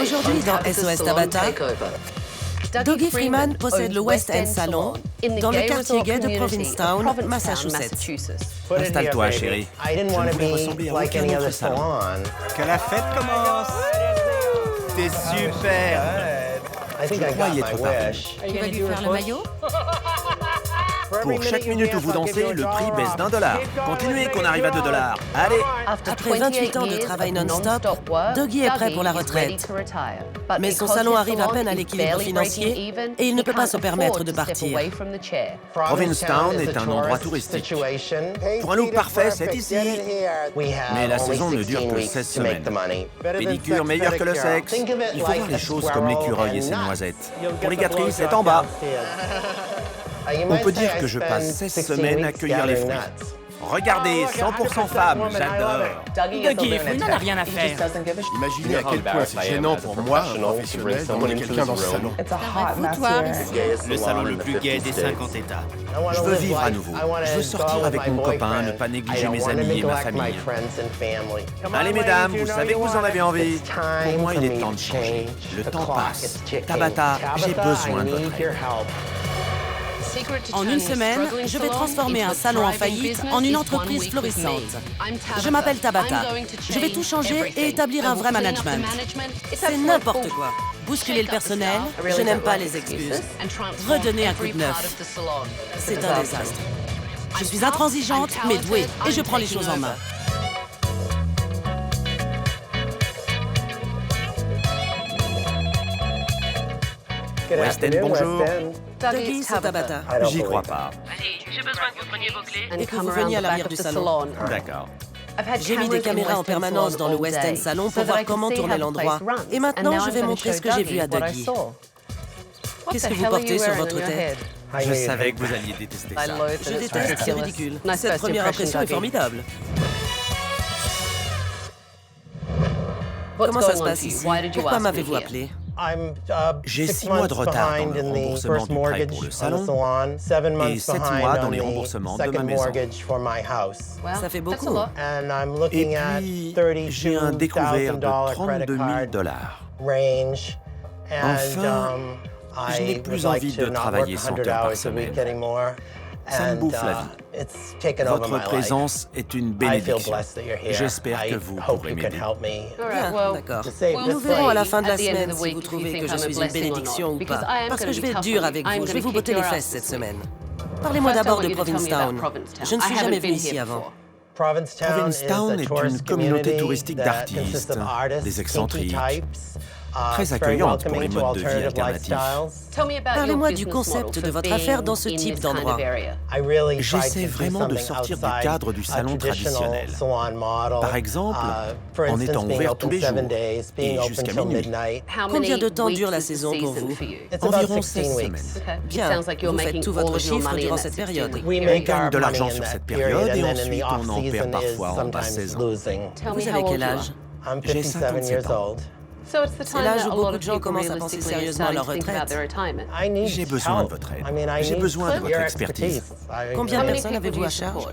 Aujourd'hui, dans SOS Tabata, Dougie Freeman possède le West End Salon dans le quartier gay de Provincetown, Massachusetts. Installe-toi, chérie. Je ne voulais ressembler à aucun autre salon. Que la fête commence! T'es super! Je crois y être parvenu. Tu vas lui faire le maillot? Pour chaque minute où vous dansez, le prix baisse d'1 $. Continuez qu'on arrive à 2 $. Allez! Après 28 ans de travail non-stop, Dougie est prêt pour la retraite. Mais son salon arrive à peine à l'équilibre financier et il ne peut pas se permettre de partir. Provincetown est un endroit touristique. Pour un look parfait, c'est ici. Mais la saison ne dure que 16 semaines. Pédicure meilleure que le sexe. Il faut voir les choses comme l'écureuil et ses noisettes. Pour les gâteries, c'est en bas. On peut dire que je passe 16 semaines à cueillir les fruits. Regardez, 100% femmes, j'adore. Dougie, Freeman n'a rien à faire. Imaginez à quel point c'est gênant pour moi, un professionnel, d'emmener quelqu'un dans ce salon. Le salon le plus gai des 50 États. Je veux vivre à nouveau. Je veux sortir avec mon copain, ne pas négliger mes amis et ma famille. Allez, mesdames, vous savez que vous en avez envie. Pour moi, il est temps de changer. Le temps passe. Tabata, j'ai besoin de votre aide. En une semaine, je vais transformer un salon en faillite en une entreprise florissante. Je m'appelle Tabata. Je vais tout changer et établir un vrai management. C'est n'importe quoi. Bousculer le personnel, je n'aime pas les excuses. Redonner un coup de neuf. C'est un désastre. Je suis intransigeante, mais douée, et je prends les choses en main. West End, bonjour. Dougie, c'est Tabata. J'y crois pas. Allez, j'ai besoin que vous preniez vos clés. Et que vous veniez à l'arrière du salon. D'accord. J'ai mis des caméras en permanence dans le West End Salon pour voir comment tournait l'endroit. Et maintenant, je vais montrer ce que j'ai vu à Dougie. Qu'est-ce que vous portez sur votre tête? Je savais que vous alliez détester ça. Je déteste, c'est ridicule. Cette première impression est formidable. Comment ça se passe ici? Pourquoi m'avez-vous appelé? J'ai 6 mois de retard dans le remboursement du prêt pour le salon et 7 mois dans les remboursements de ma maison. Ça fait beaucoup. Et puis, j'ai un découvert de 32 000 $. Enfin, je n'ai plus envie de travailler 100 heures par semaine. Ça me bouffe la vie. Votre présence est une bénédiction. J'espère que vous pourrez m'aider. Bien, d'accord. Nous verrons à la fin de la semaine si vous trouvez que je suis une bénédiction ou pas. Parce que je vais être dur avec vous. Je vais vous botter les fesses cette semaine. Parlez-moi d'abord de Provincetown. Je ne suis jamais venu ici avant. Provincetown est une communauté touristique d'artistes, des excentriques, très accueillante pour les modes de vie alternatifs. Parlez-moi du concept de votre affaire dans ce type d'endroit. J'essaie vraiment de sortir du cadre du salon traditionnel. Par exemple, en étant ouvert tous les jours et jusqu'à minuit. Combien de temps dure la saison pour vous? Environ 16 semaines. Bien, vous faites tout votre chiffre durant cette période. On gagne de l'argent sur cette période et ensuite on en perd parfois en basse saison. Vous avez quel âge? J'ai 57 ans. C'est l'âge où beaucoup de gens commencent à penser sérieusement à leur retraite. J'ai besoin de votre aide. J'ai besoin de votre expertise. Combien de personnes avez-vous à charge?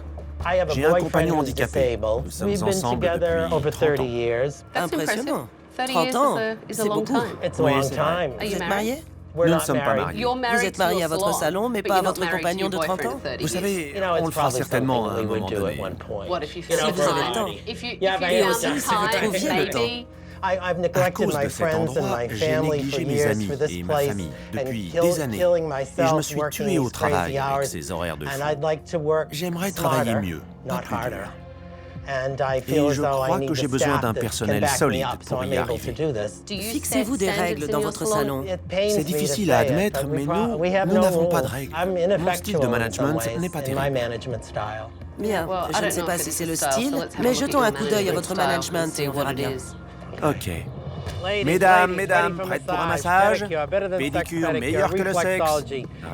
J'ai un compagnon handicapé. Nous sommes ensemble depuis 30 ans. Impressionnant. 30 ans, c'est beaucoup. Oui, c'est vrai. Vous êtes marié? Nous ne sommes pas mariés. Vous êtes marié à votre salon, mais pas à votre compagnon de 30 ans? Vous savez, on le fera certainement à un moment donné. Si vous avez le temps. Et aussi, si vous trouviez le temps. À cause de cet endroit, j'ai négligé mes amis et ma famille depuis des années. Et je me suis tué au travail avec ces horaires de fou. J'aimerais travailler mieux, pas plus dur. Et je crois que j'ai besoin d'un personnel solide pour y arriver. Fixez-vous des règles dans votre salon. C'est difficile à admettre, mais nous n'avons pas de règles. Mon style de management n'est pas terrible. Bien, je ne sais pas si c'est le style, mais jetons un coup d'œil à votre management et on verra bien. OK. Mesdames, prêtes pour un massage? Pédicure meilleur que le sexe?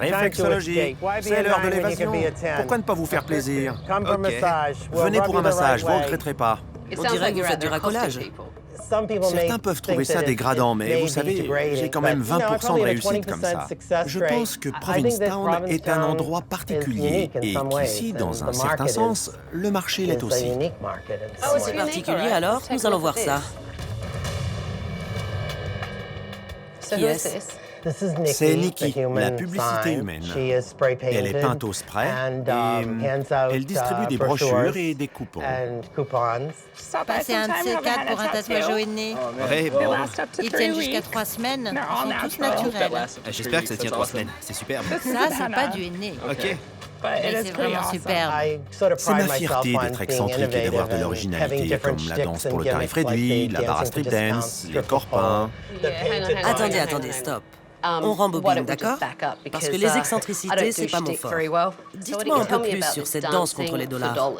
Réflexologie? C'est l'heure de l'évasion. Pourquoi ne pas vous faire plaisir? OK. Venez pour un massage, vous ne regretterez pas. On dirait que vous faites du racolage. Certains peuvent trouver ça dégradant, mais vous savez, j'ai quand même 20% de réussite comme ça. Je pense que Provincetown est un endroit particulier et qu'ici, dans un certain sens, le marché l'est aussi. C'est particulier alors? Nous allons voir ça. Qui est-ce? C'est Nikki, la publicité humaine. Elle est peinte au spray et elle distribue des brochures et des coupons. Passer un de ces quatre pour un tatouage au nez. Ouais, bon. Ils tiennent jusqu'à 3 semaines. Ils sont tous naturels. J'espère que ça tient 3 semaines. C'est superbe. Ça, c'est pas du henné. Ok. Mais c'est vraiment superbe. C'est ma fierté d'être excentrique et d'avoir de l'originalité, comme la danse pour le tarif réduit, la barre à street dance, les corps peints. Attendez, stop. On rembobine, d'accord? Parce que les excentricités, c'est pas mon fort. Dites-moi un peu plus sur cette danse contre les dollars.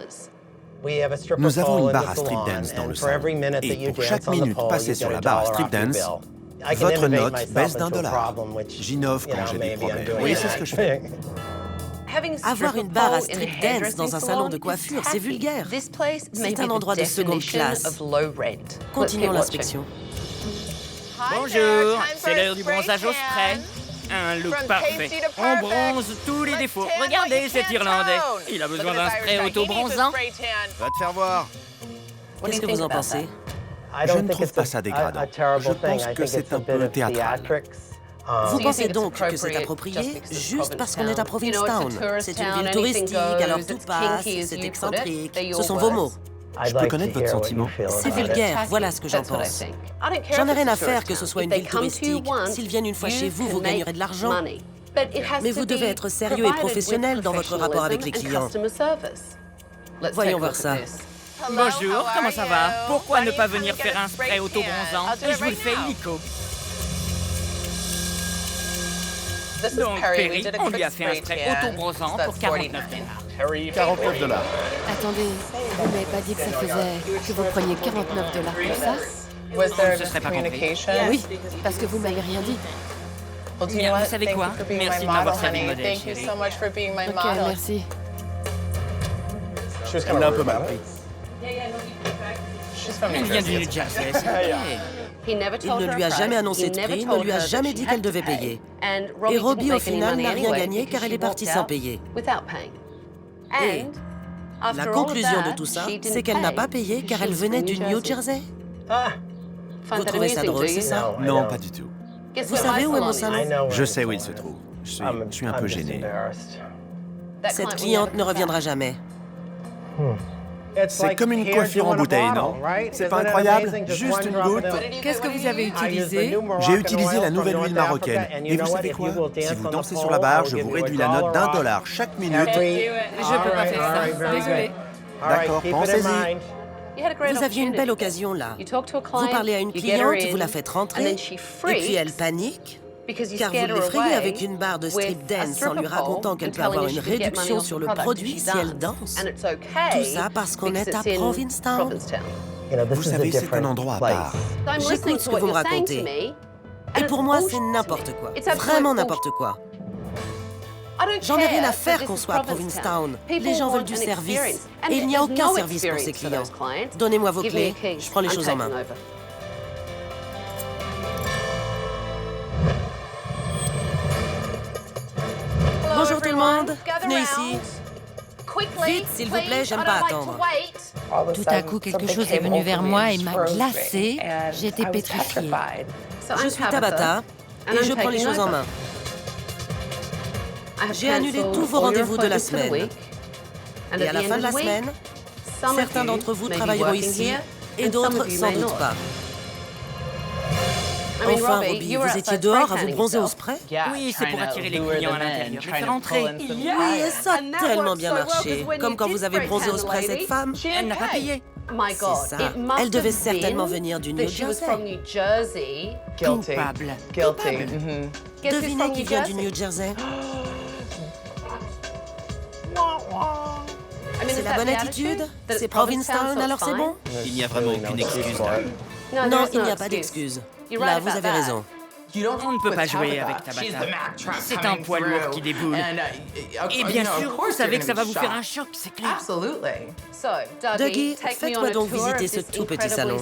Nous avons une barre à street dance dans le salon. Et pour chaque minute passée sur la barre à street dance, votre note baisse d'$1. J'innove quand j'ai des problèmes. Oui, c'est ce que je fais. Avoir une barre à street dance dans un salon de coiffure, c'est vulgaire. C'est un endroit de seconde classe. Continuons l'inspection. Bonjour, c'est l'heure du bronzage au spray. Un look parfait. On bronze tous les défauts. Regardez cet Irlandais. Il a besoin d'un spray auto-bronzant. Va te faire voir. Qu'est-ce que vous en pensez? Je ne trouve pas ça dégradant. Je pense que c'est un peu théâtral. Vous pensez donc que c'est approprié juste parce qu'on est à Provincetown? C'est une ville touristique, alors tout passe, c'est excentrique. Ce sont vos mots. Je peux connaître votre sentiment? C'est vulgaire, voilà ce que j'en pense. J'en ai rien à faire que ce soit une ville touristique. S'ils viennent une fois chez vous, vous gagnerez de l'argent. Mais vous devez être sérieux et professionnel dans votre rapport avec les clients. Voyons voir ça. Bonjour, comment ça va? Pourquoi ne pas venir faire un spray auto-bronzant? Et je vous le fais illico. Donc, Perry, on lui a fait un spray auto-bronzant pour $49. $49. Attendez, vous m'avez pas dit que ça faisait que vous preniez $49 pour ça? On ne se serait pas compris. Oui, parce que vous m'avez rien dit. Bien, vous savez quoi? Merci de m'avoir servi de modèle, chérie. Ok, merci. On l'a un peu mal pris. Elle vient du New Jersey, c'est vrai. Il ne lui a jamais annoncé de prix, ne lui a jamais dit qu'elle devait payer. Et Robbie, au final, n'a rien gagné car elle est partie sans payer. Et la conclusion de tout ça, c'est qu'elle n'a pas payé car elle venait du New Jersey. Vous trouvez ça drôle, c'est ça? Non, pas du tout. Vous savez où est mon salon? Je sais où il se trouve. Je suis un peu gêné. Cette cliente ne reviendra jamais. C'est comme une coiffure en bouteille, non? C'est pas incroyable? Juste une goutte. Qu'est-ce que vous avez utilisé? J'ai utilisé la nouvelle huile marocaine. Et vous savez quoi? Si vous dansez sur la barre, je vous réduis la note d'$1 chaque minute. Je peux pas faire ça. Désolée. D'accord, pensez-y. Vous aviez une belle occasion là. Vous parlez à une cliente, vous la faites rentrer, et puis elle panique, car vous l'effrayez avec une barre de strip dance en lui racontant qu'elle peut avoir une réduction sur le produit si elle danse. Tout ça parce qu'on est à Provincetown. Vous savez, c'est un endroit à part. J'écoute ce que vous me racontez. Et pour moi, c'est n'importe quoi. Vraiment n'importe quoi. J'en ai rien à faire qu'on soit à Provincetown. Les gens veulent du service. Et il n'y a aucun service pour ces clients. Donnez-moi vos clés. Je prends les choses en main. Bonjour tout le monde. Venez ici. Vite, s'il vous plaît, j'aime pas attendre. Tout à coup, quelque chose est venu vers moi et m'a glacée. J'étais pétrifiée. Je suis Tabata et je prends les choses en main. J'ai annulé tous vos rendez-vous de la semaine. Et à la fin de la semaine, certains d'entre vous travailleront ici et d'autres sans doute pas. Enfin, Robbie, vous étiez dehors à vous bronzer au spray? Oui, c'est pour attirer les clients à l'intérieur. Je vais faire entrer. Oui, et ça a tellement bien marché. Comme quand vous avez bronzé au spray cette femme. Elle n'a pas payé. C'est ça. Elle devait certainement venir du New Jersey. Coupable. Devinez qui vient du New Jersey. C'est la bonne attitude? C'est Provincetown, alors c'est bon? Il n'y a vraiment aucune excuse là. Non, il n'y a pas d'excuse. Là, vous avez raison. On ne peut pas jouer avec Tabata. C'est un poids lourd qui déboule. Et bien sûr, vous savez que ça va vous faire un choc, c'est clair. Dougie, faites-moi donc visiter ce tout petit salon.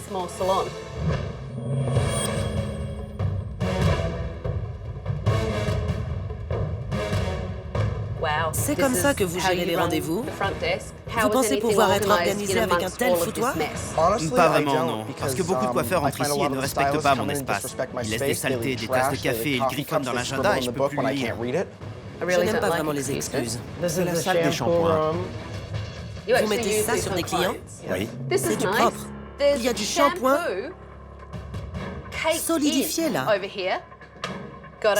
C'est comme ça que vous gérez les rendez-vous? Vous pensez pouvoir être organisé avec un tel foutoir? Pas vraiment, non. Parce que beaucoup de coiffeurs entrent ici et ne respectent pas mon espace. Ils laissent des saletés, des tasses de café, ils griffonnent dans l'agenda et je peux plus le lire. Je n'aime pas vraiment les excuses. C'est la salle des shampoings. Vous mettez ça sur des clients? Oui. C'est du propre. Il y a du shampoing solidifié là.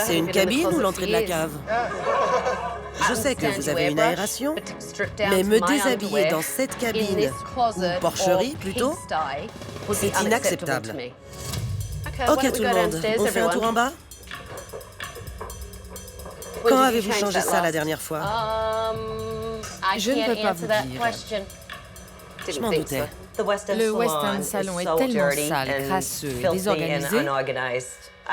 C'est une cabine ou l'entrée de la cave? Je sais que vous avez une aération, mais me déshabiller dans cette cabine, ou porcherie plutôt, c'est inacceptable. Ok tout le monde, on fait un tour en bas? Quand avez-vous changé ça la dernière fois? Je ne peux pas vous dire. Je m'en doutais. Le West End Salon est tellement sale, crasseux et désorganisé.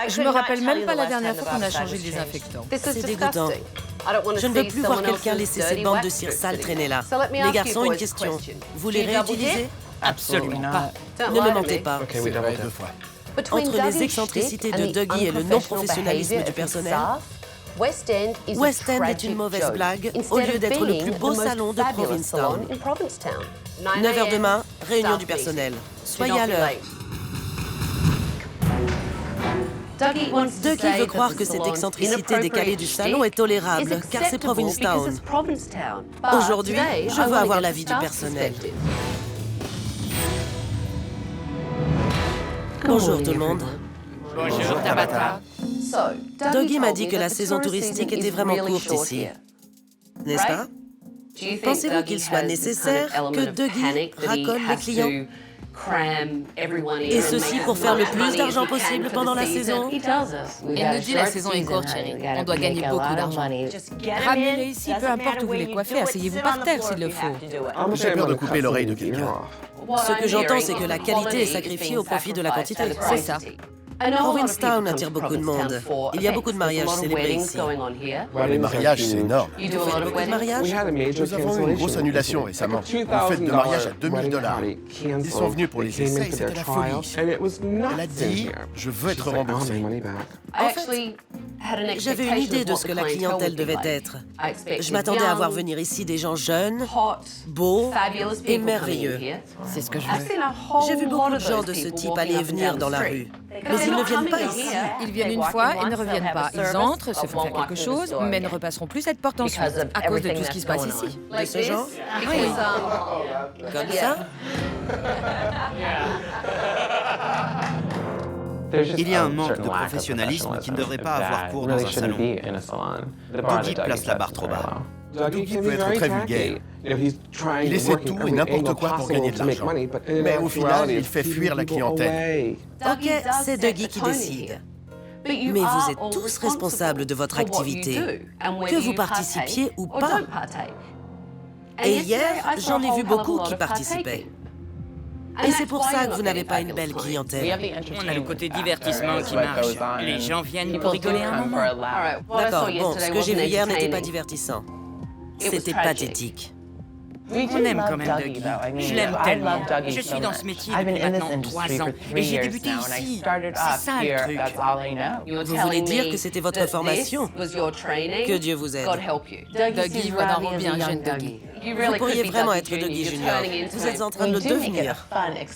Je me rappelle même pas la dernière fois qu'on a changé le désinfectant. C'est dégoûtant. Je ne veux plus voir quelqu'un laisser cette bande de cire sale traîner là. Les garçons, une question. Vous les réutilisez? Absolument pas. Ne me mentez pas. C'est vrai 2 fois. Entre les excentricités de Dougie et le non-professionnalisme du personnel, West End est une mauvaise blague au lieu d'être le plus beau salon de Provincetown. 9h demain, réunion du personnel. Soyez à l'heure. Dougie veut croire que cette excentricité décalée du salon est tolérable, car c'est Provincetown. Aujourd'hui, je veux avoir l'avis du personnel. Bonjour tout le monde. Bonjour, Tabata. Dougie m'a dit que la saison touristique était vraiment courte ici. N'est-ce pas? Pensez-vous qu'il soit nécessaire que Dougie racole les clients? Et ceci pour faire le plus d'argent possible pendant la saison? Il nous dit la saison est courte, chérie. On doit gagner beaucoup d'argent. Ramenez-les ici, peu importe où vous les coiffez, asseyez-vous par terre s'il le faut. J'ai peur de couper l'oreille de quelqu'un. Ce que j'entends, c'est que la qualité est sacrifiée au profit de la quantité. C'est ça. Provincetown attire beaucoup de monde. Il y a beaucoup de mariages célébrés ici. Les mariages, c'est énorme. Vous faites beaucoup de mariages? Nous avons eu une grosse annulation récemment. Une fête de mariage à $2000. Ils sont venus pour les essais et c'était la folie. Elle a dit « Je veux être remboursée ». En fait, j'avais une idée de ce que la clientèle devait être. Je m'attendais à voir venir ici des gens jeunes, beaux et merveilleux. C'est ce que je veux. J'ai vu beaucoup de gens de ce type aller et venir dans la rue. Mais ils ne viennent pas ici. Ils viennent une fois et ne reviennent pas. Ils entrent, se font faire quelque chose, mais ne repasseront plus cette porte ensuite, à cause de tout ce qui se passe ici. De ce genre? Oui. Comme ça? Il y a un manque de professionnalisme qui ne devrait pas avoir cours dans un salon. Dougie place la barre trop bas. Dougie peut être très vulgaire. Il essaie tout et n'importe quoi pour gagner de l'argent. Mais au final, il fait fuir la clientèle. Ok, c'est Dougie qui décide. Mais vous êtes tous responsables de votre activité, que vous participiez ou pas. Et hier, j'en ai vu beaucoup qui participaient. Et c'est pour ça que vous n'avez pas une belle clientèle. On a le côté divertissement qui marche. Les gens viennent pour rigoler un moment. D'accord, bon, ce que j'ai vu hier n'était pas divertissant. C'était pathétique. On aime quand même Dougie. Je l'aime tellement. Je suis dans ce métier depuis maintenant 3 ans. Et j'ai débuté ici. C'est ça le truc. Vous voulez dire que c'était votre formation? Que Dieu vous aide. Dougie voit d'un bien jeune Dougie. Vous pourriez vraiment être Dougie Junior. Vous êtes en train de le devenir.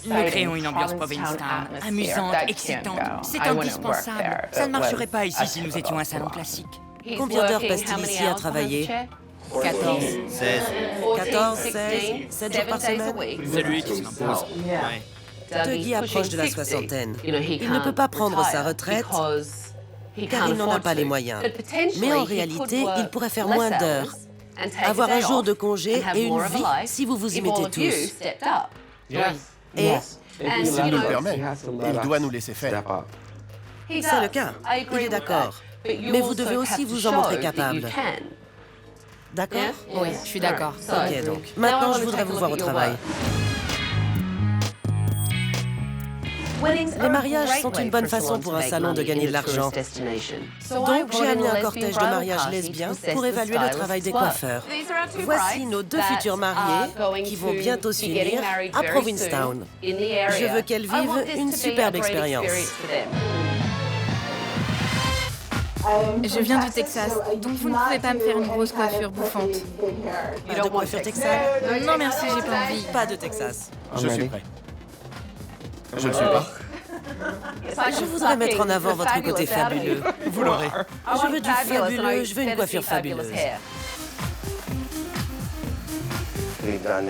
Nous créons une ambiance Provincetown, amusante, excitante. C'est indispensable. Ça ne marcherait pas ici si nous étions un salon classique. Combien d'heures passe-t-il ici à travailler? 14. 16. 14, 16, 7 jours par semaine? C'est lui qui s'impose. Ouais. Dougie approche de la soixantaine. Il ne peut pas prendre sa retraite car il n'en a pas les moyens. Mais en réalité, il pourrait faire moins d'heures, avoir un jour de congé et une vie si vous vous y mettez tous. Et S'il nous le permet, il doit nous laisser faire. c'est le cas. Il est d'accord. Mais vous devez aussi vous en montrer capable. D'accord? Oui, je suis d'accord. Ok, donc. Maintenant, je voudrais vous voir au travail. Les mariages sont une bonne façon pour un salon de gagner de l'argent. Donc, j'ai amené un cortège de mariages lesbiens pour évaluer le travail des coiffeurs. Voici nos 2 futurs mariés qui vont bientôt s'unir à Provincetown. Je veux qu'elles vivent une superbe expérience. Je viens du Texas, donc vous ne pouvez pas me faire une grosse coiffure bouffante. Pas de coiffure texane? Non merci, j'ai pas envie. Pas de Texas. Je suis prêt. Je ne suis pas. Je voudrais mettre en avant votre côté fabuleux. Vous l'aurez. Je veux du fabuleux, je veux une coiffure fabuleuse.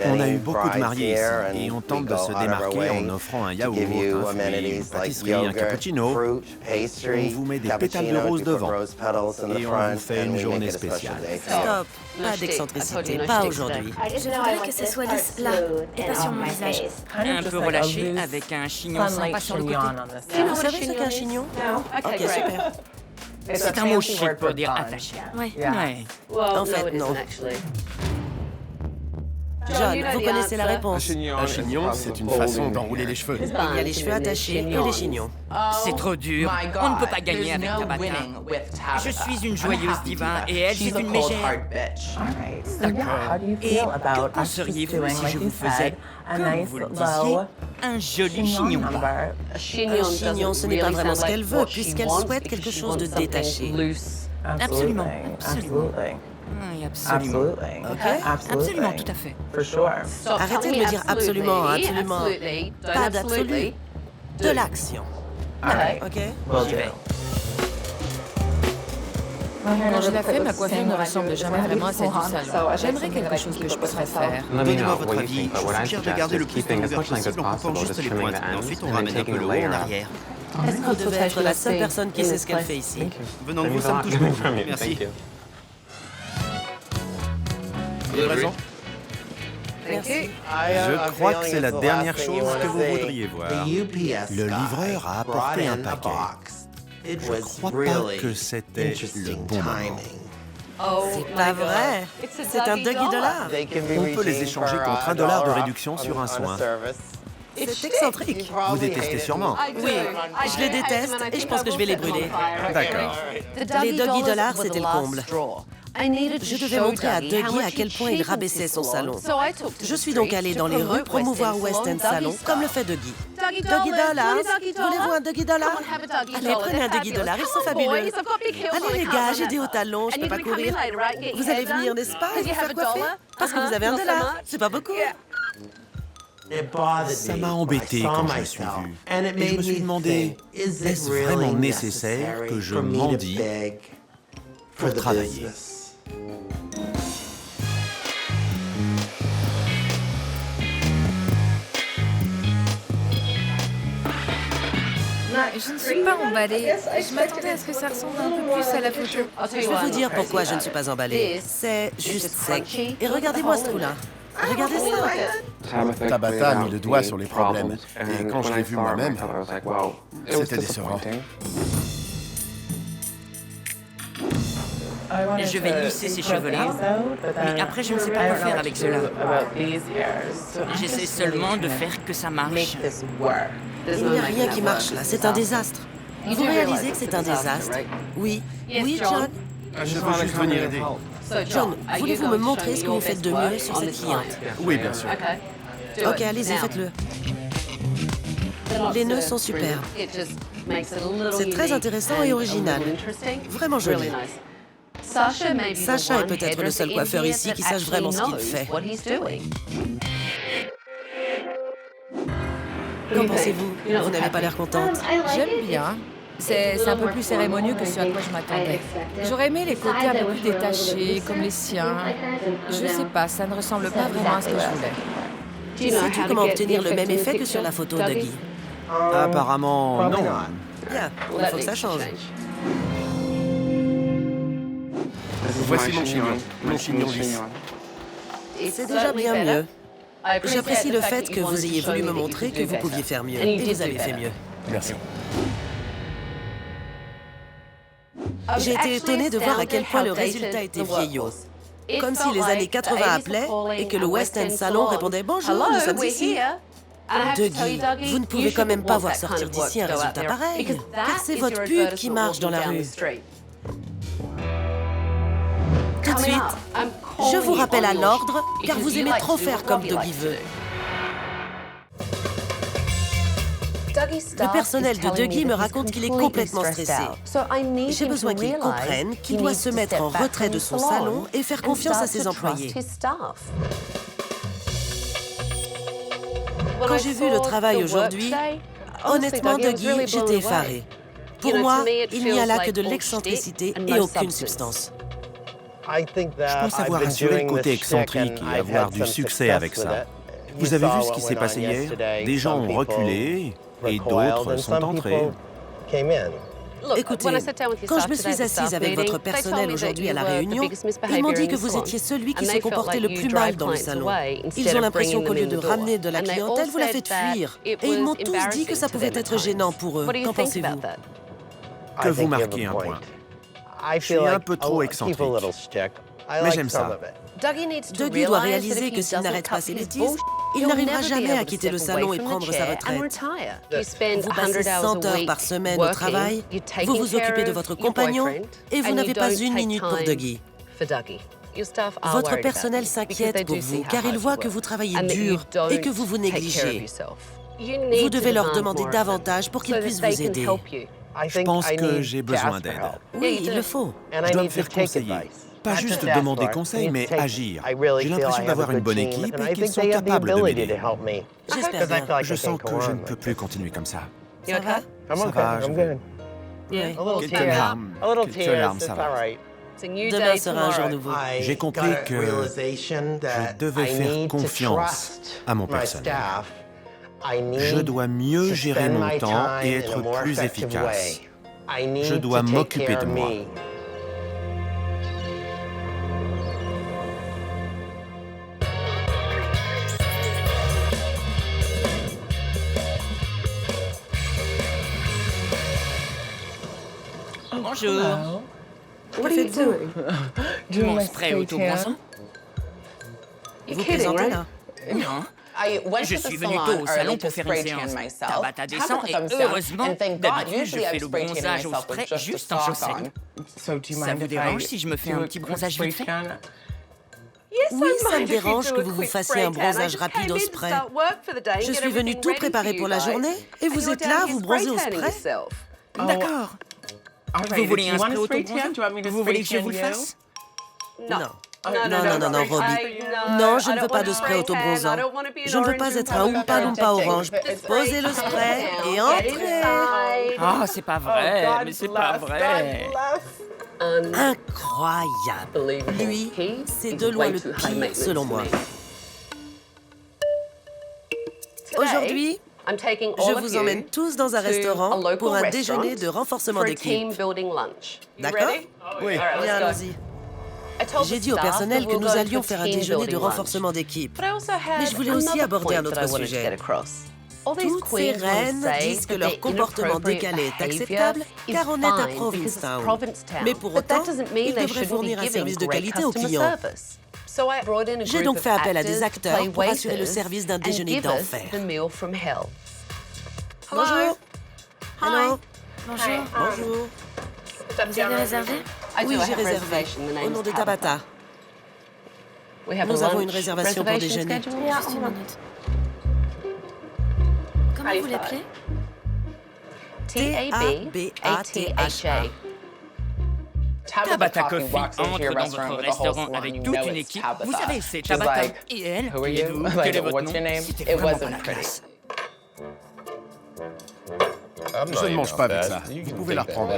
On a eu beaucoup de mariés ici et on tente de se démarquer en offrant un yaourt, un fruit, une pâtisserie, un cappuccino. On vous met des pétales de rose devant et on vous fait une journée spéciale. Stop. Pas d'excentricité, pas aujourd'hui. Je voudrais que ce soit lisse là, et pas sur mon visage. Un peu relâché avec un chignon sympa sur le côté. Vous savez ce qu'est un chignon? Ok, super. C'est un mot chic pour dire attaché. Ouais. Ouais. En fait, non. John, vous connaissez la réponse. Un chignon, c'est une façon d'enrouler les cheveux. Il y a les cheveux attachés et les chignons. C'est trop dur. On ne peut pas gagner avec Tabata. Je suis une joyeuse diva et elle, c'est une mégère. Et que penseriez-vous si je vous faisais, comme vous le disiez, un joli chignon? Un chignon, ce n'est pas vraiment ce qu'elle veut, puisqu'elle souhaite quelque chose de détaché. Absolument, absolument. Oui, absolument. Ok? Absolument, tout à fait. Arrêtez de me dire absolument, absolument. Pas d'absolu. De l'action. Ok? J'y vais. Quand je la fais, ma coiffure ne ressemble jamais vraiment à celle du salon. J'aimerais quelque chose que je pourrais faire. Donnez-moi votre avis. Je vous suggère de garder le plus de longueur possible en coupant juste les pointes. Et ensuite, on ramène un peu le haut en arrière. Est-ce que vous devez être la seule personne qui sait ce qu'elle fait ici? Venant de vous, ça me touche beaucoup. Merci. Livraison? Merci. Je crois que c'est la dernière chose que vous voudriez voir. Le livreur a apporté un paquet. Je crois pas que c'était le bon moment. C'est pas vrai. C'est un $2. On peut les échanger contre $1 de réduction sur un soin. C'est excentrique. Vous détestez sûrement. Oui, je les déteste et je pense que je vais les brûler. D'accord. Les $2, c'était le comble. Je devais montrer à Dougie à quel point il rabaissait son salon. Je suis donc allée dans les rues promouvoir West End Salon, comme le fait Dougie. Dougie Dollars, voulez-vous un Dougie Dollar? Allez, prenez un Dougie Dollar, ils sont fabuleux. Allez les gars, j'ai des hauts talons, je peux pas courir. Vous allez venir, n'est-ce pas, et vous faire coiffer? Parce que vous avez $1, c'est pas beaucoup. Ça m'a embêté quand je me suis vu. Et je me suis demandé, est-ce vraiment nécessaire que je mendie pour travailler? Je ne suis pas emballée. Je m'attendais à ce que ça ressemble un peu plus à la photo. Je vais vous dire pourquoi je ne suis pas emballée. C'est juste sec. Et regardez-moi ce trou-là. Regardez ça. Tabata a mis le doigt sur les problèmes. Et quand je l'ai vu moi-même, c'était décevant. Je vais lisser ces cheveux-là, mais après je ne sais pas quoi faire avec cela. J'essaie seulement de faire que ça marche. Il n'y a rien qui marche là, c'est un désastre. Vous réalisez que c'est un désastre? Oui. Oui, John? Je veux juste venir aider. John, voulez-vous me montrer ce que vous faites de mieux sur cette cliente? Oui, bien sûr. Ok, allez-y, faites-le. Les nœuds sont superbes. C'est très intéressant et original. Vraiment joli. Sacha est peut-être le seul coiffeur ici qui sache vraiment ce qu'il fait. Qu'en pensez-vous? Vous n'avez pas l'air contente. J'aime bien. C'est un peu plus cérémonieux que ce à quoi je m'attendais. J'aurais aimé les côtés un peu plus détachés, comme les siens. Je sais pas, ça ne ressemble pas vraiment à ce que je voulais. Sais-tu comment obtenir le même effet que sur la photo de Guy? Apparemment, non. Bien, il faut que ça change. Voici mon chignon lisse. C'est déjà bien mieux. J'apprécie le fait que vous ayez voulu me montrer que vous pouviez faire mieux. Et vous avez fait mieux. Merci. J'ai été étonnée de voir à quel point le résultat était vieillot. Comme si les années 80 appelaient et que le West End Salon répondait « Bonjour, nous sommes ici ». Dougie, vous ne pouvez quand même pas voir sortir d'ici un résultat pareil, car c'est votre pub qui marche dans la rue. Tout de suite, je vous rappelle à l'ordre, car vous aimez trop faire comme Dougie veut. Le personnel de Dougie me raconte qu'il est complètement stressé. J'ai besoin qu'il comprenne qu'il doit se mettre en retrait de son salon et faire confiance à ses employés. Quand j'ai vu le travail aujourd'hui, honnêtement, Dougie, j'étais effarée. Pour moi, il n'y a là que de l'excentricité et aucune substance. Je pense avoir assuré le côté excentrique et avoir du succès avec ça. Vous avez vu ce qui s'est passé hier? Des gens ont reculé et d'autres sont entrés. Écoutez, quand je me suis assise avec votre personnel aujourd'hui à la réunion, ils m'ont dit que vous étiez celui qui se comportait le plus mal dans le salon. Ils ont l'impression qu'au lieu de ramener de la clientèle, vous la faites fuir. Et ils m'ont tous dit que ça pouvait être gênant pour eux. Qu'en pensez-vous? Que vous marquez un point. Je suis un peu trop excentrique, mais j'aime ça. Dougie doit réaliser que s'il n'arrête pas ses bêtises, il n'arrivera jamais à quitter le salon et prendre sa retraite. Vous passez 100 heures par semaine au travail, vous vous occupez de votre compagnon et vous n'avez pas une minute pour Dougie. Votre personnel s'inquiète pour vous car il voit que vous travaillez dur et que vous vous négligez. Vous devez leur demander davantage pour qu'ils puissent vous aider. Je pense que j'ai besoin d'aide. Oui, il le faut. Je dois me faire conseiller. Pas juste demander conseil, mais agir. J'ai l'impression d'avoir une bonne équipe et qu'ils sont capables de m'aider. J'espère bien. Je sens que je ne peux plus continuer comme ça. Ça va? Ça va, je vais. Quelques larmes, ça va. Demain sera un jour nouveau. J'ai compris que je devais faire confiance à mon personnel. Je dois mieux gérer mon temps et être plus efficace. Je dois m'occuper de moi. Bonjour. Que faites-vous? Mon spray auto-bronzant? Vous plaisantez là? Non. Je suis venu tôt au salon pour faire une séance. Tabata descend et heureusement, d'habitude, je fais le bronzage au spray juste en chaussettes. Ça vous dérange si je me fais un petit bronzage vite fait? Oui, ça me dérange que vous vous fassiez un bronzage rapide au spray. Je suis venue tout préparer pour la journée et vous êtes là à vous bronzer au spray? D'accord. Vous voulez un spray auto-bronzant? Vous voulez que je vous le fasse? Non. Non, Robbie. Non, je ne veux pas de spray auto-bronzant. Je ne veux pas être un Oompa Loompa orange. Posez le spray et entrez. Ah, c'est pas vrai, mais c'est pas vrai. Incroyable. Lui, c'est de loin le pire, selon moi. Aujourd'hui, je vous emmène tous dans un restaurant pour un déjeuner de renforcement d'équipe. D'accord? Oui. Bien, allons-y. J'ai dit au personnel que nous allions faire un déjeuner de renforcement d'équipe. Mais je voulais aussi aborder un autre sujet. Toutes ces reines disent que leur comportement décalé est acceptable car on est à Provincetown. Mais pour autant, ils devraient fournir un service de qualité aux clients. J'ai donc fait appel à des acteurs pour assurer le service d'un déjeuner d'enfer. Bonjour. Hello. Bonjour. Bonjour. Vous avez réservé? Oui, j'ai réservé. Au nom de Tabata. Nous avons une réservation pour déjeuner. Juste une minute. Comment vous l'appelez? T-A-B-A-T-H-A. Tabata Coffee entre dans votre restaurant avec toute une équipe. Vous savez, c'est Tabata et elle. Et vous, quel est votre nom? C'était vraiment pas la classe. Je ne mange pas avec ça. Vous pouvez la reprendre.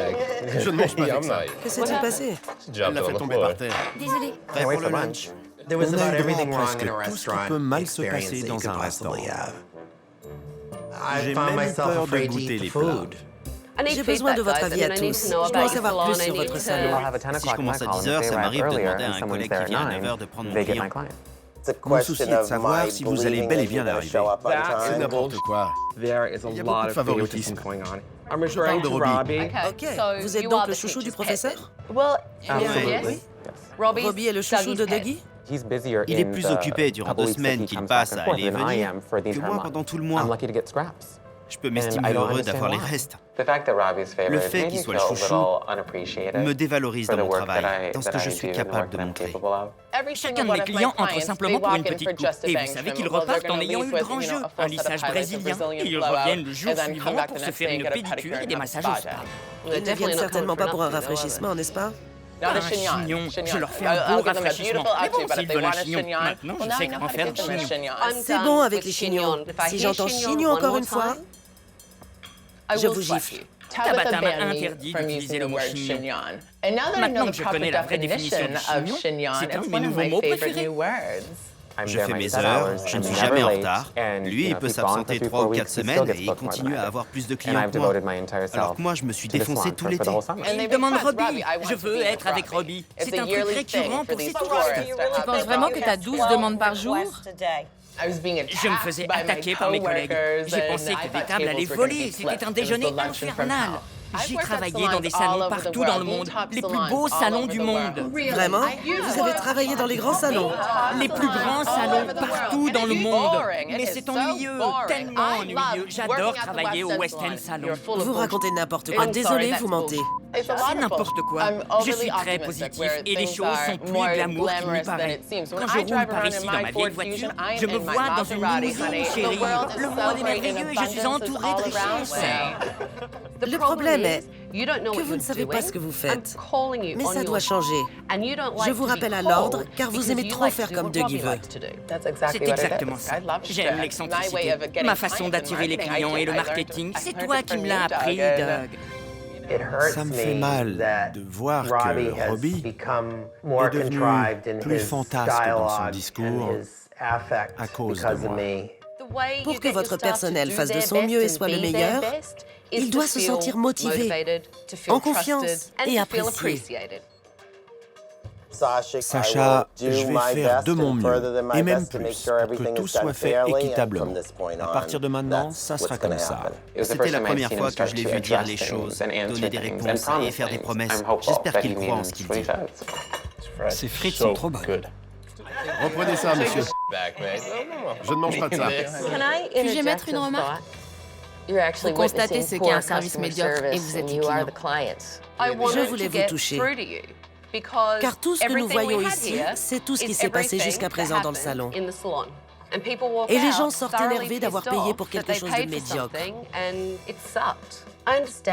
Je ne mange pas avec ça. Que s'est-il passé? Elle l'a fait tomber par terre. Désolée. Prêt pour le lunch. On a eu droit à presque tout ce qui peut mal se passer dans un restaurant. J'ai même eu peur de goûter les plats. J'ai besoin de votre avis à tous. Je dois en savoir plus sur votre salon. Si je commence à 10 heures, ça m'arrive de demander à un collègue qui vient à 9 heures de prendre mon client. Mon souci est de savoir si vous allez bel et bien arriver. C'est n'importe quoi. Il y a beaucoup de favoritisme. Je parle de Robbie. Ok, vous êtes donc le chouchou du professeur? Oui. Robbie est le chouchou de Dougie? Il est plus occupé durant 2 semaines qu'il passe à aller et venir que moi pendant tout le mois. Je peux m'estimer heureux d'avoir les restes. Le fait qu'il soit le chouchou me dévalorise dans mon travail, dans ce que je suis capable de montrer. Chacun de mes clients entre simplement pour une petite coupe. Et vous savez qu'ils repartent en ayant eu le grand jeu, un lissage brésilien. Et ils reviennent le jour suivant pour se faire une pédicure et des massages au spa. Ils ne viennent certainement pas pour un rafraîchissement, n'est-ce pas? Un chignon, je leur fais un beau rafraîchissement. Mais bon, s'ils veulent un chignon, maintenant je sais comment faire un chignon. C'est bon avec les chignons. Si j'entends chignon encore une fois, je vous gifle. Tabata m'a interdit d'utiliser le mot chignon. Maintenant que je connais la vraie définition du chignon, c'est un de mes nouveaux mots préférés. Je fais mes heures, je ne suis jamais en retard. Lui, il peut s'absenter 3 ou 4 semaines et il continue à avoir plus de clients que moi. Alors que moi, je me suis défoncé tout l'été. Il demande Robbie. Je veux être avec Robbie. C'est un truc récurrent pour ces touristes. Tu penses vraiment que tu as 12 demandes par jour? Je me faisais attaquer par mes collègues. J'ai pensé que des tables allaient voler. C'était un déjeuner infernal. J'ai travaillé dans des salons partout dans le monde, les plus beaux salons du monde. Vraiment? Vous avez travaillé dans les grands salons? Les plus grands salons partout dans le monde. Mais c'est ennuyeux, tellement ennuyeux. J'adore travailler au West End Salon. Vous racontez n'importe quoi. Désolé, vous mentez. C'est n'importe quoi. Je suis très positif et les choses sont plus glamour qu'il n'y paraît. Quand je roule par ici dans ma vieille voiture, je me vois dans une limousine, chérie. Le monde est merveilleux et je suis entourée de richesses. Le problème est que vous ne savez pas ce que vous faites. Mais ça doit changer. Je vous rappelle à l'ordre, car vous aimez trop faire comme Dougie veut. C'est exactement ça. J'aime l'excentricité. Ma façon d'attirer les clients et le marketing, c'est toi qui me l'as appris, Doug. Ça me fait mal de voir que Robbie est devenu plus fantasque dans son discours à cause de moi. Pour que votre personnel fasse de son mieux et soit le meilleur, il doit se sentir motivé, en confiance et apprécié. Sacha, je vais faire de mon mieux, et même plus, pour que tout soit fait équitablement. À partir de maintenant, ça sera comme ça. C'était la première fois que je l'ai vu dire les choses, donner des réponses et faire des promesses. J'espère qu'il croit en ce qu'il dit. Ces frites sont trop bonnes. Reprenez ça, monsieur. Je ne mange pas de ça. Puis-je émettre une remarque? Vous constatez ce qu'est un service médiocre et vous êtes les clients. Je voulais vous toucher. Car tout ce que nous voyons ici, c'est tout ce qui s'est passé jusqu'à présent dans le salon. Et les gens sortent énervés d'avoir payé pour quelque chose de médiocre.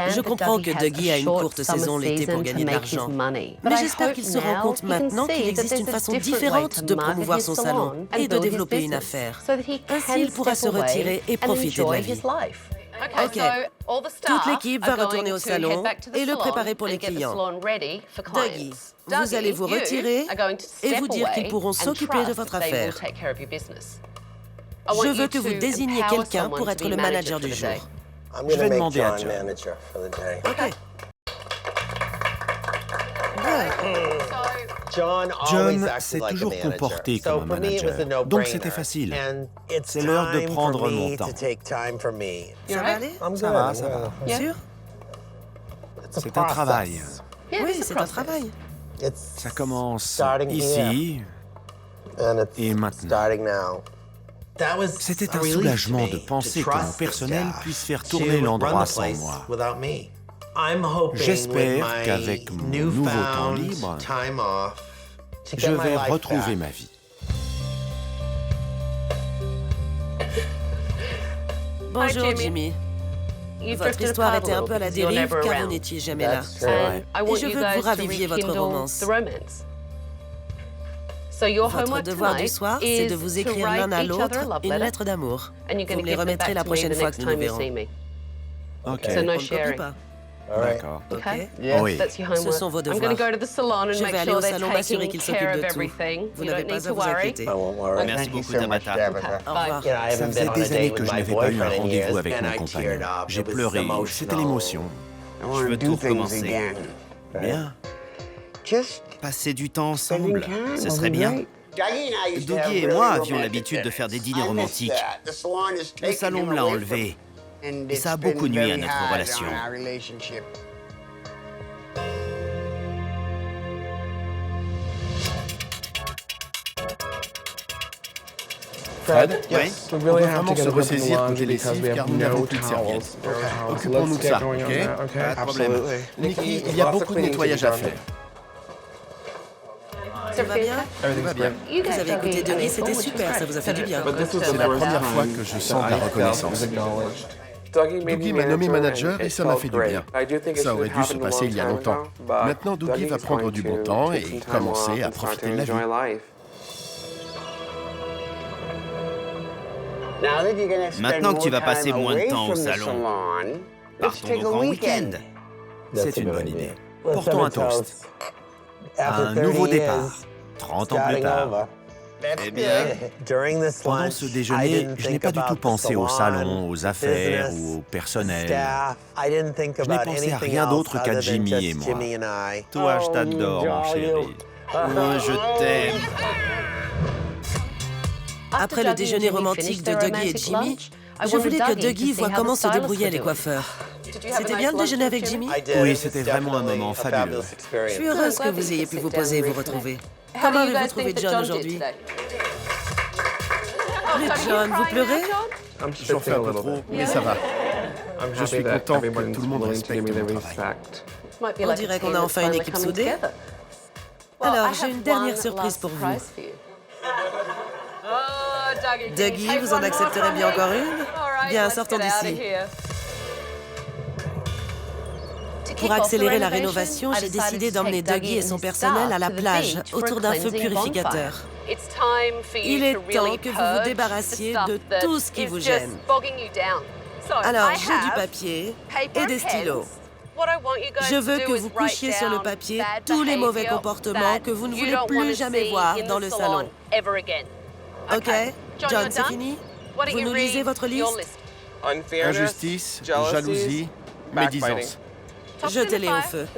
Je comprends que Dougie a une courte saison l'été pour gagner de l'argent. Mais j'espère qu'il se rend compte maintenant qu'il existe une façon différente de promouvoir son salon et de développer une affaire. Ainsi, il pourra se retirer et profiter de la vie. OK. Toute l'équipe va retourner au salon et le préparer pour les clients. Dougie, vous allez vous retirer et vous dire qu'ils pourront s'occuper de votre affaire. Je veux que vous désigniez quelqu'un pour être le manager du jour. Je vais demander à John. OK. John s'est toujours comporté comme un manager, donc c'était facile. C'est l'heure de prendre mon temps. Ça va aller? Ça va, ça va. Sûr? C'est un travail. Oui, c'est un travail. Ça commence ici et maintenant. C'était un soulagement de penser que mon personnel puisse faire tourner l'endroit sans moi. J'espère qu'avec mon nouveau temps libre, je vais retrouver ma vie. Bonjour, Jimmy. Votre histoire était un peu à la dérive car vous n'étiez jamais là. Et je veux que vous raviviez votre romance. Votre devoir du soir, c'est de vous écrire l'un à l'autre une lettre d'amour. Vous me les remettrez la prochaine fois que nous nous verrons. OK. On ne copie pas. D'accord. OK? Oui. Ce sont vos devoirs. Je vais aller au salon m'assurer qu'il s'occupe de tout. Vous n'avez pas à vous inquiéter. Merci beaucoup, Tabata. Au revoir. Ça faisait des années que je n'avais pas eu un rendez-vous avec mon compagnon. J'ai pleuré, c'était l'émotion. Je veux tout recommencer. Bien. Passer du temps ensemble, ce serait bien. Dougie et moi avions l'habitude de faire des dîners romantiques. Le salon me l'a enlevé. Et ça a beaucoup nuit à notre relation. Fred, Oui. on doit vraiment se ressaisir côté lessive car nous n'avons plus de serviettes. Occupons-nous de ça, ok? Pas de problème. Nikki, il y a beaucoup de nettoyage à faire. Ça va bien? Tout va bien. Vous avez écouté Denis, c'était super, ça vous a fait du bien. C'est la première fois que je sens de la reconnaissance. Dougie m'a nommé manager et ça m'a fait du bien. Ça aurait dû se passer il y a longtemps. Maintenant, Dougie va prendre du bon temps et commencer à profiter de la vie. Maintenant que tu vas passer moins de temps au salon, partons donc en week-end. C'est une bonne idée. Portons un toast. Un nouveau départ. 30 ans plus tard. Eh bien, Pendant ce déjeuner, je n'ai pas du tout pensé au salon, aux affaires ou au personnel. Je n'ai pensé à rien d'autre qu'à Jimmy et moi. Toi, je t'adore, mon chéri. moi je t'aime. Après le déjeuner romantique de Dougie et Jimmy, je voulais que Dougie voie comment se débrouillaient les coiffeurs. C'était bien de déjeuner avec Jimmy? Oui, c'était vraiment un moment fabuleux. Je suis heureuse que vous ayez pu vous poser et vous retrouver. Comment avez-vous trouvé John aujourd'hui? Mais John, vous pleurez? J'en fais un peu trop, mais ça va. Je suis content que tout le monde respecte mon travail. On dirait qu'on a enfin une équipe soudée. Alors, j'ai une dernière surprise pour vous. Dougie, vous en accepterez bien encore une? Bien, sortons d'ici. Pour accélérer la rénovation, j'ai décidé d'emmener Dougie et son personnel à la plage, autour d'un feu purificateur. Il est temps que vous vous débarrassiez de tout ce qui vous gêne. Alors, j'ai du papier et des stylos. Je veux que vous couchiez sur le papier tous les mauvais comportements que vous ne voulez plus jamais voir dans le salon. OK? John, c'est fini? Vous nous lisez votre liste? Injustice, jalousie, médisance. Jetez-les au feu.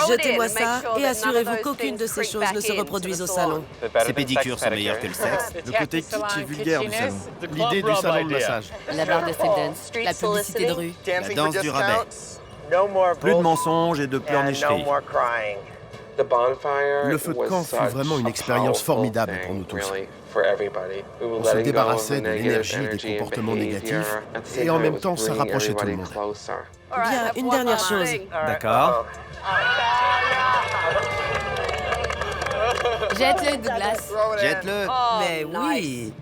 Jetez-moi ça et assurez-vous qu'aucune de ces choses ne se reproduise au salon. Ces pédicures sont meilleures que le sexe. Le côté kitsch et vulgaire du salon. L'idée du salon de massage. La barre de street dance, la publicité de rue. La danse du rabais. Plus de mensonges et de pleurnicheries. Le feu de camp fut vraiment une expérience formidable pour nous tous. On se débarrassait de l'énergie et des comportements négatifs et en même temps ça rapprochait tout le monde. Bien, une dernière chose. D'accord? Jette-le, Douglas. Jette-le. Mais oui.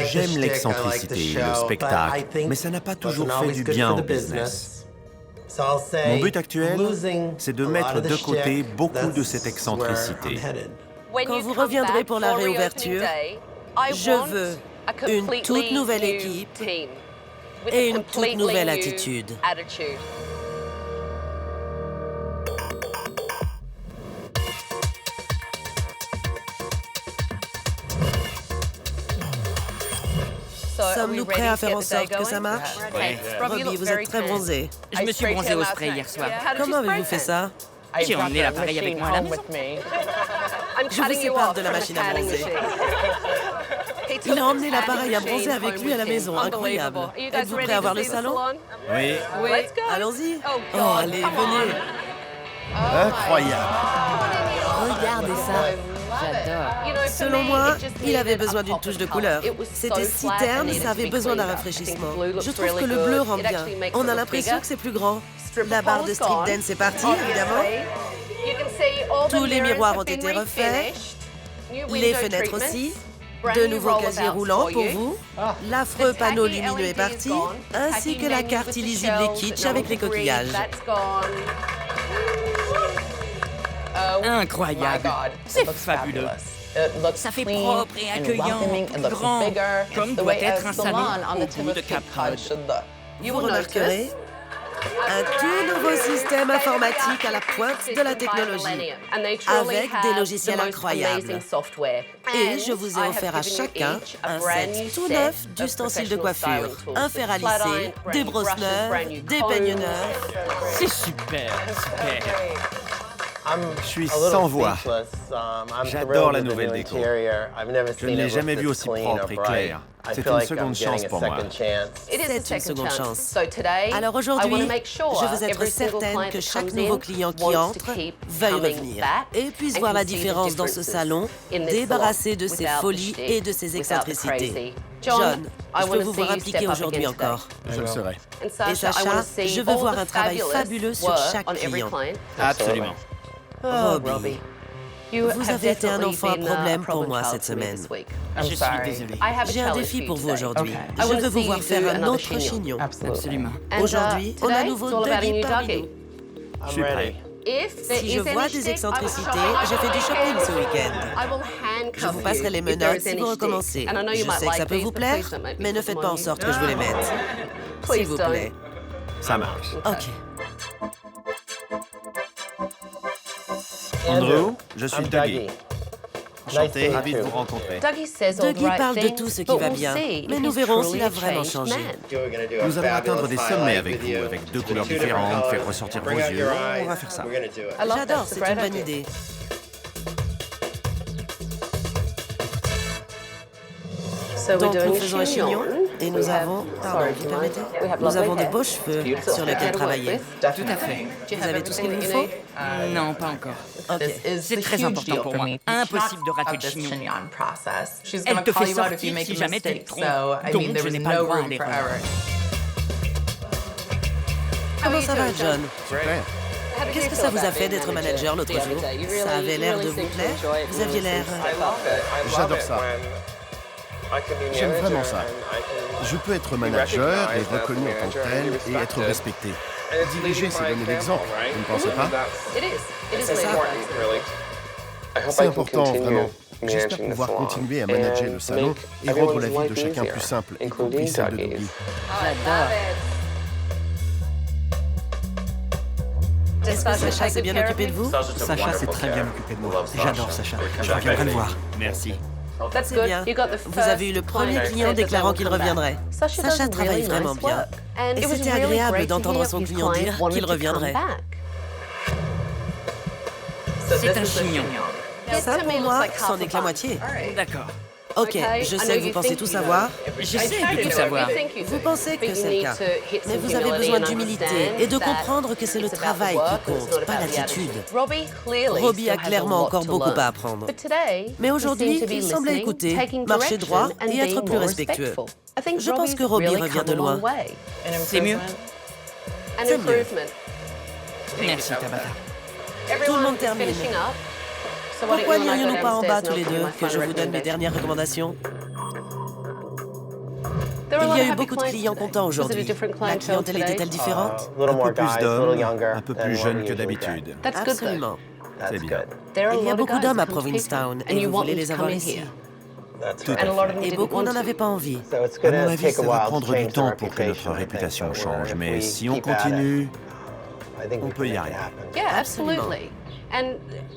J'aime l'excentricité, le spectacle, mais ça n'a pas toujours fait du bien au business. Mon but actuel, c'est de mettre de côté beaucoup de cette excentricité. Quand vous reviendrez pour la réouverture, je veux une toute nouvelle équipe et une toute nouvelle attitude. Sommes-nous prêts à faire en sorte que ça marche? Ouais. Robbie, vous êtes très bronzé. Je me suis bronzé au spray hier soir. Comment avez-vous fait ça? J'ai emmené l'appareil avec moi à la maison. Je vous sépare de la machine à bronzer. Il a emmené l'appareil à bronzer avec lui à la maison. Incroyable. Êtes-vous prêts à voir le salon? Oui. Allons-y. Oh, allez, venez. Incroyable. Regardez ça. J'adore. Selon moi, il avait besoin d'une touche de couleur. C'était si terne, ça avait besoin d'un rafraîchissement. Je trouve que le bleu rend bien. On a l'impression que c'est plus grand. La barre de street dance est partie, évidemment. Tous les miroirs ont été refaits. Les fenêtres aussi. De nouveaux casiers roulants pour vous. L'affreux panneau lumineux est parti. Ainsi que la carte illisible et kitsch avec les coquillages. Incroyable. C'est fabuleux. Ça fait propre et accueillant, grand, comme doit être un salon au bout de Cap Cod. Vous remarquerez un tout nouveau système informatique à la pointe de la technologie, avec des logiciels incroyables. Et je vous ai offert à chacun un set tout neuf d'ustensiles de coiffure, un fer à lisser, des brosses neuves, des peignes neuves. C'est super, super. Je suis sans voix. J'adore la nouvelle déco. Je ne l'ai jamais vue aussi propre et claire. C'est une seconde chance pour moi. C'est une seconde chance. Alors aujourd'hui, je veux être certaine que chaque nouveau client qui entre veuille revenir et puisse voir la différence dans ce salon, débarrassé de ses folies et de ses excentricités. John, je veux vous voir impliqué aujourd'hui encore. Je le serai. Et Sacha, je veux voir un travail fabuleux sur chaque client. Absolument. Robbie, vous avez été un enfant à problème pour moi cette semaine. Je suis désolée. J'ai un défi pour vous aujourd'hui. Je veux vous voir faire un autre chignon. Absolument. Aujourd'hui, on a à nouveau Dougie parmi nous. Je suis prêt. Si je vois des excentricités, je fais du shopping ce week-end. Je vous passerai les menottes si vous recommencez. Je sais que ça peut vous plaire, mais ne faites pas en sorte que je vous les mette. S'il vous plaît. Ça marche. OK. Andrew, je suis Dougie. Enchanté. Ravi de vous rencontrer. Dougie parle de tout ce qui va bien, mais nous verrons s'il a vraiment changé. Nous allons atteindre des sommets avec vous, avec 2 couleurs différentes, faire ressortir vos yeux. On va faire ça. J'adore, c'est une bonne idée. Donc nous faisons un chignon et nous avons, pardon, vous permettez? Nous avons de beaux cheveux sur lesquels travailler. Tout à fait. Vous avez tout ce qu'il vous faut? Non, pas encore. OK. C'est très important pour moi. Impossible de rater le chignon. Elle te fait sortir si jamais tu te trompes. Donc, je n'ai pas le droit à l'erreur. Comment ça va, John? Super. Qu'est-ce que ça vous a fait d'être manager l'autre jour? Ça avait l'air de vous plaire? Vous aviez l'air... J'adore ça. J'aime vraiment ça. Je peux être manager et reconnu en tant que tel et être respecté. Diriger, c'est donner l'exemple, vous ne pensez pas? C'est ça. C'est important, vraiment. J'espère pouvoir continuer à manager le salon et rendre la vie de chacun plus simple, y compris celle de Dougie. J'adore. Est-ce que Sacha s'est bien occupé de vous? Sacha s'est très bien occupé de moi. J'adore Sacha. Je reviendrai le voir. Merci. C'est bien. Vous avez eu le premier client déclarant qu'il reviendrait. Sacha travaille vraiment bien. Et c'était agréable d'entendre son client dire qu'il reviendrait. C'est un chignon. Ça, pour moi, c'en est que la moitié. D'accord. OK, je sais que vous pensez tout savoir. J'essaie de tout savoir. Vous pensez que c'est le cas. Mais vous avez besoin d'humilité et de comprendre que c'est le travail qui compte, pas l'attitude. Robbie a clairement encore beaucoup à apprendre. Mais aujourd'hui, il semble écouter, marcher droit et être plus respectueux. Je pense que Robbie revient de loin. C'est mieux? C'est mieux. Merci, Tabata. Tout le monde termine. Pourquoi n'irions-nous pas en bas tous les deux, que je vous donne mes dernières recommandations? Il y a eu beaucoup de clients contents aujourd'hui. La clientèle était-elle différente? Un peu plus d'hommes, un peu plus jeunes que d'habitude. Absolument. C'est bien. Il y a beaucoup d'hommes à Provincetown et vous voulez les avoir ici. Tout à fait. Et beaucoup n'en avaient pas envie. À mon avis, ça va prendre du temps pour que notre réputation change, mais si on continue, on peut y arriver. Absolument.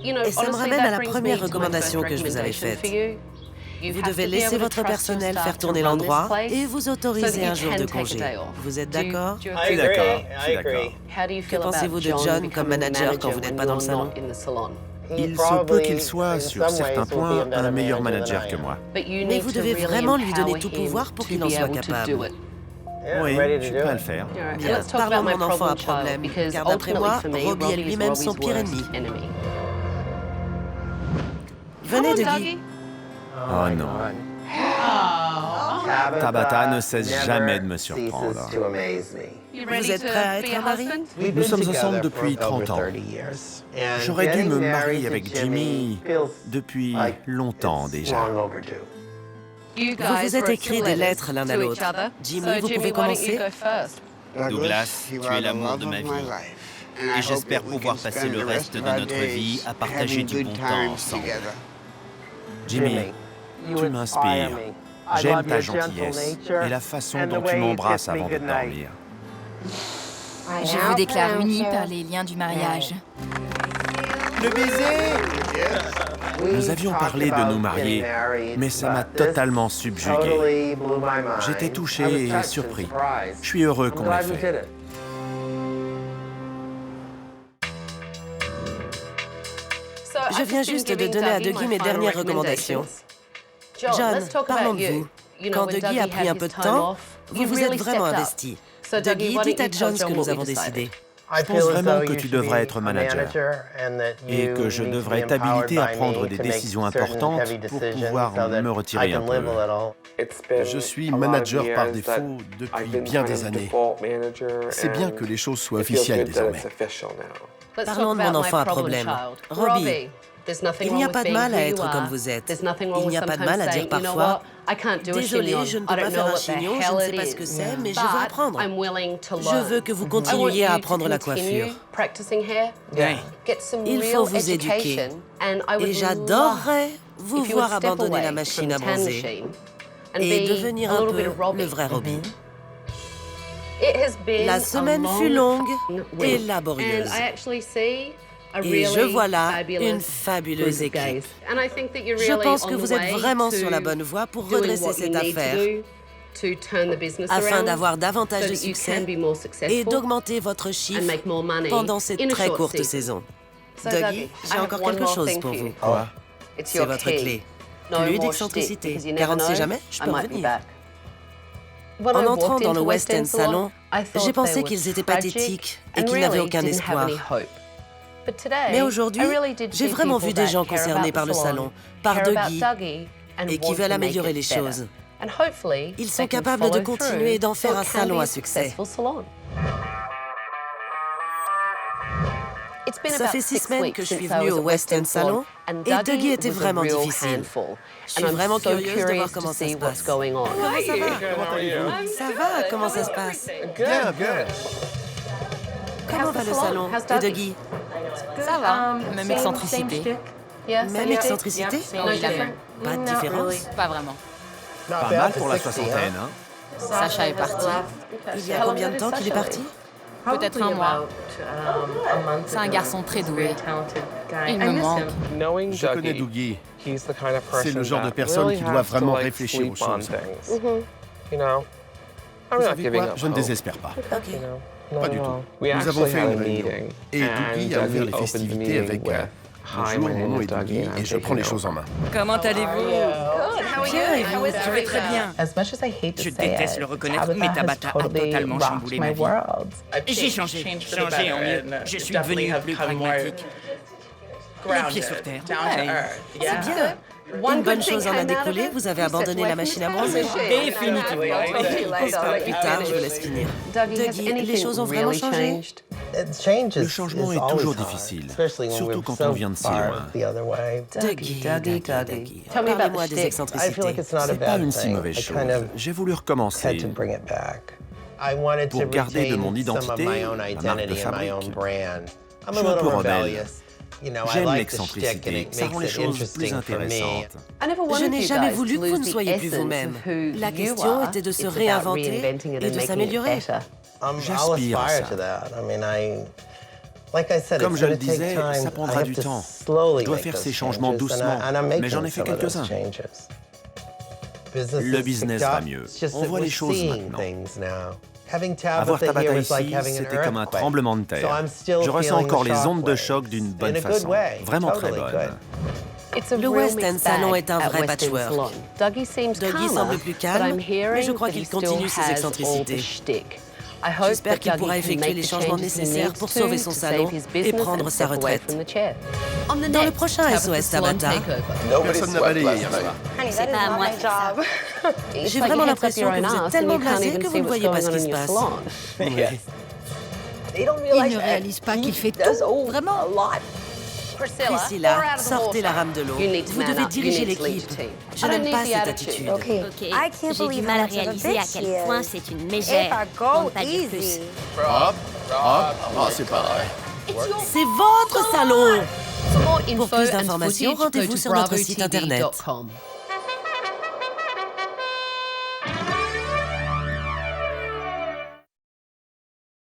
Et ça me ramène à la première recommandation que je vous avais faite. Vous devez laisser votre personnel faire tourner l'endroit et vous autoriser un jour de congé. Vous êtes d'accord? Je suis d'accord, je suis d'accord. Que pensez-vous de John comme manager quand vous n'êtes pas dans le salon? Il se peut qu'il soit, sur certains points, un meilleur manager que moi. Mais vous devez vraiment lui donner tout pouvoir pour qu'il en soit capable. Oui, je suis prêt à le faire. Bien, parlons de mon enfant à problème, car d'après moi, Robbie est lui-même son pire ennemi. Venez, Dougie. Oh non. Tabata ne cesse jamais de me surprendre. Vous êtes prêt à être un mari? Nous sommes ensemble depuis 30 ans. J'aurais dû me marier avec Jimmy depuis longtemps déjà. Vous vous êtes écrit des lettres l'un à l'autre. Jimmy, vous pouvez commencer? Douglas, tu es l'amour de ma vie. Et j'espère pouvoir passer le reste de notre vie à partager du bon temps ensemble. Jimmy, tu m'inspires. J'aime ta gentillesse et la façon dont tu m'embrasses avant de dormir. Je vous déclare unis par les liens du mariage. Le baiser! Nous avions parlé de nous marier, mais ça m'a totalement subjugué. J'étais touché et surpris. Je suis heureux qu'on l'ait fait. Je viens juste de donner à Dougie mes dernières recommandations. John, parlons de vous. Quand Dougie a pris un peu de temps, vous vous êtes vraiment investi. Dougie, dites à John ce que nous avons décidé. Je pense vraiment que tu devrais être manager et que je devrais t'habiliter à prendre des décisions importantes pour pouvoir me retirer un peu. Je suis manager par défaut depuis bien des années. C'est bien que les choses soient officielles désormais. Parlons de mon enfant à problème. Robbie, il n'y a pas de mal à être comme vous êtes. Il n'y a pas de mal à dire parfois « Désolé, je ne peux pas faire un chignon, je ne sais pas ce que c'est, mais je veux apprendre. Je veux que vous continuiez à apprendre la coiffure. Il faut vous éduquer. Et j'adorerais vous voir abandonner la machine à bronzer et devenir un peu le vrai Robbie. » La semaine fut longue et laborieuse. Et je vois là une fabuleuse équipe. Je pense que vous êtes vraiment sur la bonne voie pour redresser cette affaire, afin d'avoir davantage de succès et d'augmenter votre chiffre pendant cette très courte saison. Dougie, j'ai encore quelque chose pour vous. Quoi? C'est votre clé. Plus d'excentricité, car on ne sait jamais, je peux revenir. En entrant dans le West End Salon, j'ai pensé qu'ils étaient pathétiques et qu'ils n'avaient aucun espoir. Mais aujourd'hui, j'ai vraiment vu des gens concernés par le salon, par Dougie, et qui veulent améliorer les choses. Ils sont capables de continuer et d'en faire un salon à succès. Ça fait 6 semaines que je suis venue au West End Salon, et Dougie était vraiment difficile. Je suis vraiment curieuse de voir comment ça se passe. Comment ça va? Comment allez-vous? Ça va, comment ça se passe? Bien, bien. Comment va le salon? Et Dougie? Ça va, même excentricité. Même excentricité? Oui, la même. Pas de différence? Pas vraiment. Pas mal pour la soixantaine, hein? Sacha est parti. Il y a combien de temps qu'il est parti? Peut-être un mois. C'est un garçon très doué. Il me manque. Je connais Dougie. C'est le genre de personne qui doit vraiment réfléchir aux choses. Vous savez quoi? Je ne désespère pas. Pas du tout. Nous avons fait une réunion. Et Dougie a ouvert les festivités avec bonjour, mon nom est Dougie et je prends les choses en main. Comment allez-vous? Bien, et vous? Je vais très bien. Je déteste le reconnaître, mais Tabata a totalement chamboulé ma vie. J'ai changé en mieux. Je suis devenue plus pragmatique. Les pieds sur terre. C'est bien. Une bonne chose en a découlé, vous avez abandonné la machine à bronzer. Définitivement. On se parle plus tard, je vous laisse finir. Dougie, les choses ont vraiment changé? Le changement est toujours difficile, surtout quand on vient de si loin. Dougie, parlez-moi des excentricités. C'est pas une si mauvaise chose. J'ai voulu recommencer pour garder de mon identité ma marque de fabrique. Je suis un peu rebelle. J'aime l'excentricité, ça rend les choses plus intéressantes. Je n'ai jamais voulu que vous ne soyez plus vous-même. La question était de se réinventer et de s'améliorer. J'aspire à ça. Comme je le disais, ça prendra du temps. Je dois faire ces changements doucement, mais j'en ai fait quelques-uns. Le business va mieux. On voit les choses maintenant. Avoir Tabata ici, c'était comme un tremblement de terre. Je ressens encore les ondes de choc d'une bonne façon, vraiment très bonne. Le West End Salon est un vrai patchwork. Dougie semble plus calme, mais je crois qu'il continue ses excentricités. J'espère qu'il pourra effectuer les changements nécessaires pour sauver son salon et prendre sa retraite. Dans le prochain SOS Tabata, Personne n'a balayé hier soir. C'est pas à moi de faire ça. j'ai vraiment l'impression que vous êtes tellement blasé que vous ne voyez pas ce qui se passe. Il ne réalise pas qu'il fait tout, vraiment. Priscilla, sortez la rame de l'eau. Vous devez diriger l'équipe. Je n'aime pas cette attitude. Ok, j'ai du mal à réaliser à quel point c'est une mégère, pour ne pas dire plus. Hop, hop, oh, c'est pas vrai. C'est votre salon! Pour plus d'informations, rendez-vous sur notre site internet.